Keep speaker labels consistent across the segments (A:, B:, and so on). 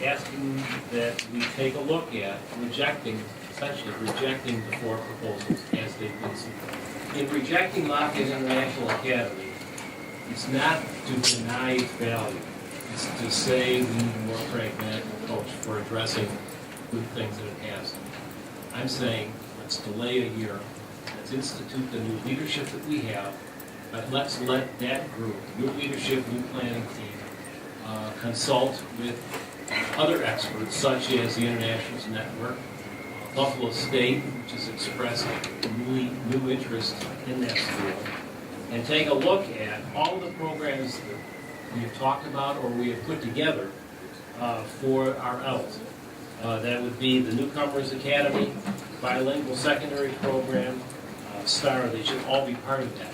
A: asking that we take a look at essentially rejecting the four proposals as they've been submitted. In rejecting Lafayette International Academy, it's not to deny its value. It's to say we need a more pragmatic approach for addressing good things that it has. I'm saying let's delay a year. Let's institute the new leadership that we have, but let's let that group, new leadership, new planning team, consult with other experts such as the Internationals Network, Buffalo State, which has expressed new interest in that school, and take a look at all the programs that we have talked about or we have put together for our L's. That would be the Newcomers Academy, bilingual secondary program, STAR. They should all be part of that.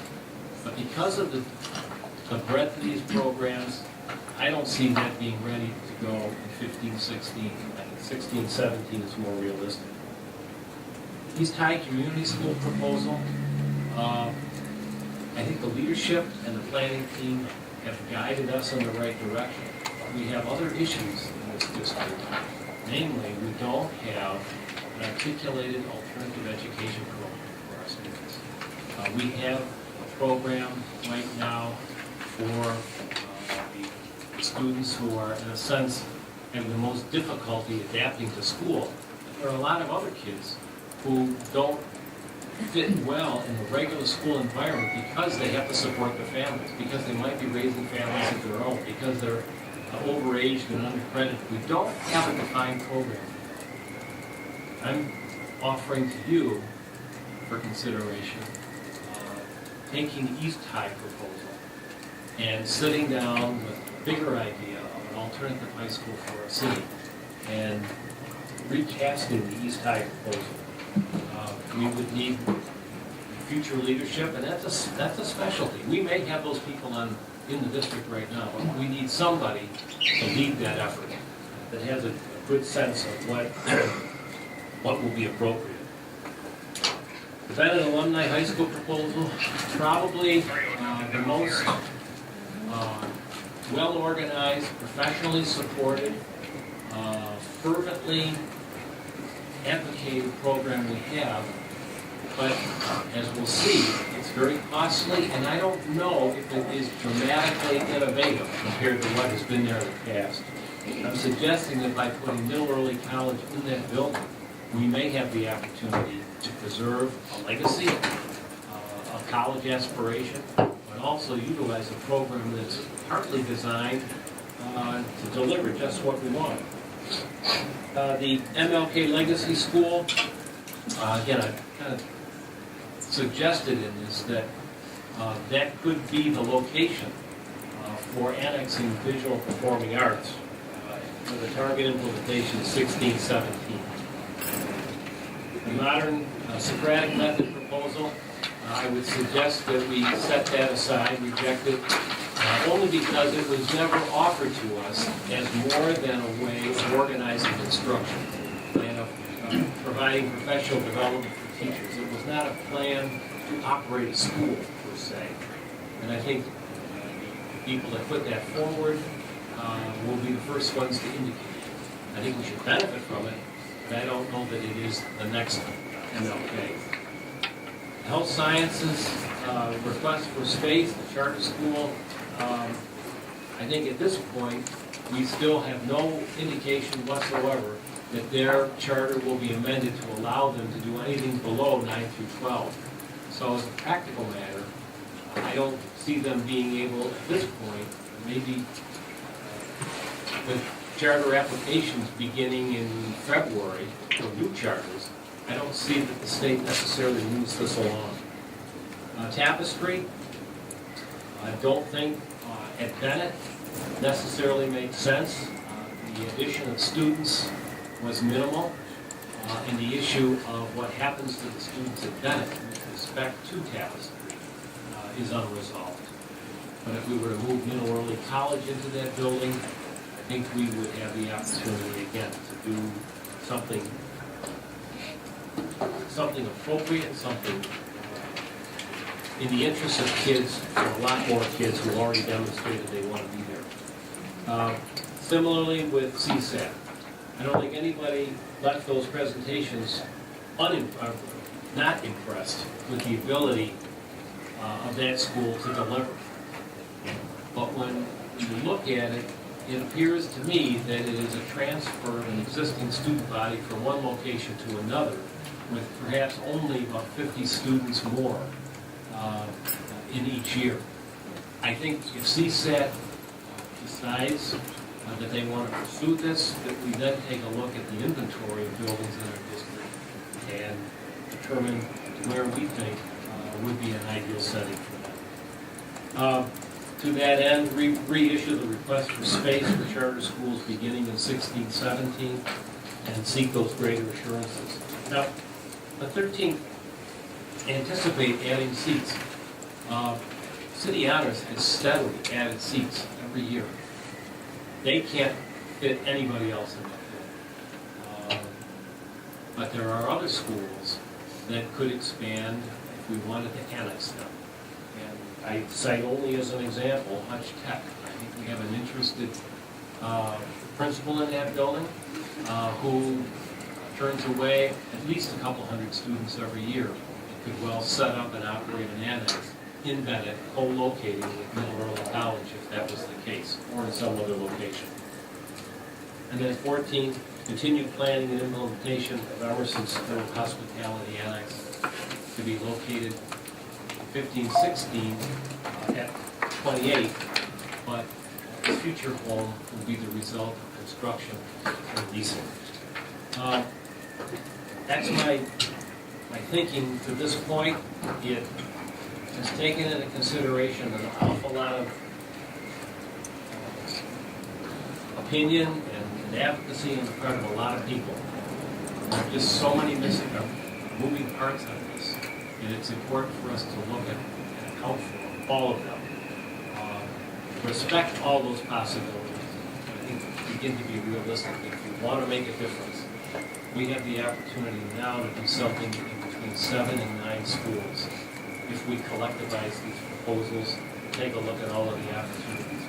A: But because of the breadth of these programs, I don't see that being ready to go in 15, 16. I think 16, 17 is more realistic. East High Community School proposal, I think the leadership and the planning team have guided us in the right direction. We have other issues in this district. Namely, we don't have an articulated alternative education program for our students. We have a program right now for the students who are, in a sense, having the most difficulty adapting to school. There are a lot of other kids who don't fit well in the regular school environment because they have to support their families, because they might be raising families of their own, because they're overaged and undercredited. We don't have a defined program. I'm offering to you for consideration taking the East High proposal and sitting down with a bigger idea of an alternative high school for our city and recasting the East High proposal. We would need future leadership, and that's a specialty. We may have those people in the district right now, but we need somebody to lead that effort that has a good sense of what will be appropriate. The Bennett Alumni High School proposal, probably the most well-organized, professionally supported, fervently advocated program we have, but as we'll see, it's very costly, and I don't know if it is dramatically innovative compared to what has been there in the past. I'm suggesting that by putting middle early college in that building, we may have the opportunity to preserve a legacy, a college aspiration, but also utilize a program that's partly designed to deliver just what we want. The MLK Legacy School, again, I kind of suggested in this that that could be the location for annexing visual performing arts. The target implementation is 16, 17. The modern Socratic method proposal, I would suggest that we set that aside, reject it, only because it was never offered to us as more than a way of organizing instruction and of providing professional development for teachers. It was not a plan to operate a school, per se. And I think the people that put that forward will be the first ones to indicate it. I think we should benefit from it, but I don't know that it is the next MLK. Health Sciences, request for space, the charter school. I think at this point, we still have no indication whatsoever that their charter will be amended to allow them to do anything below 9 through 12. So as a practical matter, I don't see them being able, at this point, maybe with charter applications beginning in February for new charters, I don't see that the state necessarily moves this along. Tapestry, I don't think at Bennett necessarily makes sense. The addition of students was minimal, and the issue of what happens to the students at Bennett with respect to Tapestry is unresolved. But if we were to move middle early college into that building, I think we would have the opportunity again to do something appropriate, something in the interest of kids, a lot more kids who already demonstrated they want to be there. Similarly with CSAT. I don't think anybody left those presentations not impressed with the ability of that school to deliver. But when you look at it, it appears to me that it is a transfer of an existing student body from one location to another, with perhaps only about 50 students more in each year. I think if CSAT decides that they want to pursue this, that we then take a look at the inventory of buildings in our district and determine where we think would be an ideal setting for them. To that end, reissue the request for space for charter schools beginning in 16-17 and seek those greater assurances. Now, the 13th, anticipate adding seats. City Honors has steadily added seats every year. They can't fit anybody else in that building. But there are other schools that could expand if we wanted to annex them. And I cite only as an example, Hutch Tech. I think we have an interested principal in that building who turns away at least a couple hundred students every year. It could well set up and operate an annex in Bennett, co-locating with Middle Early College if that was the case, or in some other location. And then 14, continued planning and implementation of Emerson's third hospitality annex to be located 15-16 at 28, but the future home will be the result of construction and leasing. That's my thinking to this point. It has taken into consideration an awful lot of opinion and advocacy on the part of a lot of people. There are just so many moving parts on this, and it's important for us to look at and account for all of them. Respect all those possibilities. I think begin to be realistic. If you want to make a difference, we have the opportunity now to do something in between 7 and 9 schools. If we collectivize these proposals, take a look at all of the opportunities.